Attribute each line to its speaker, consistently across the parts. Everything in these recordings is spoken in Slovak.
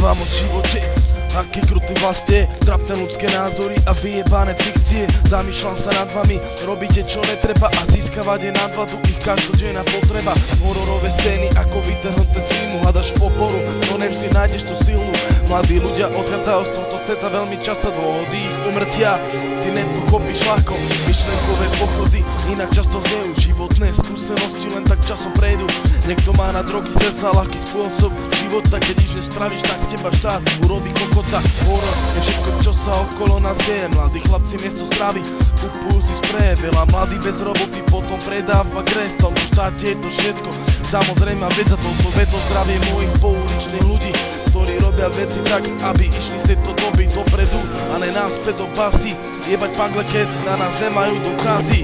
Speaker 1: Rozprávam o živote, aké krutý vlastne, trapné ľudské názory a vyjebané fikcie. Zamýšľam sa nad vami, robíte čo netreba a získavať je nadvladu ich každodenná potreba. Hororové scény ako vytrhnuté z filmu, hľadaš oporu, no nevždy nájdeš tú silnú. Mladí ľudia odchádzajú z tohto sveta veľmi často, dôvody ich umrtia ty nepochopíš ľahko. Myšlenkové pochody inak často znejú, životné skúsenosti len tak časom prejdú. Niekto má na drogy srdca ľahký spôsob života, keď nič nespravíš, tak z teba štát urobí kokota. Horor je všetko, čo sa okolo nás deje. Mladí chlapci miesto stravy kupujú si spreje, veľa mladí bez roboty potom predáva kres. V tomto štáte je to všetko, samozrejme a vec za touto vetou zdravie mojich pouličných ľudí, ktorí robia veci tak, aby išli z tejto doby dopredu a ne nám späť do basy. Jebať pangle, keď na nás nemajú dokazy.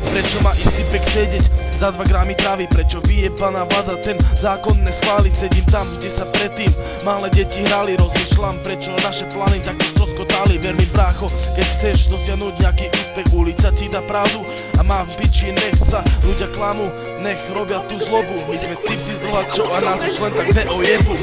Speaker 1: Prečo má istý pek sedieť za 2 gramy trávy? Prečo vyjebaná vláda ten zákon neschváli? Sedím tam, kde sa predtým malé deti hrali. Rozmýšľam, prečo naše plány takto stroskotali. Ver mi brácho, keď chceš dosiahnuť nejaký úspech, ulica ti dá pravdu a mám piči, nech sa ľudia klamú, nech robia tú zlobu. My sme typci z dlha, čo a nás už len tak neojebu.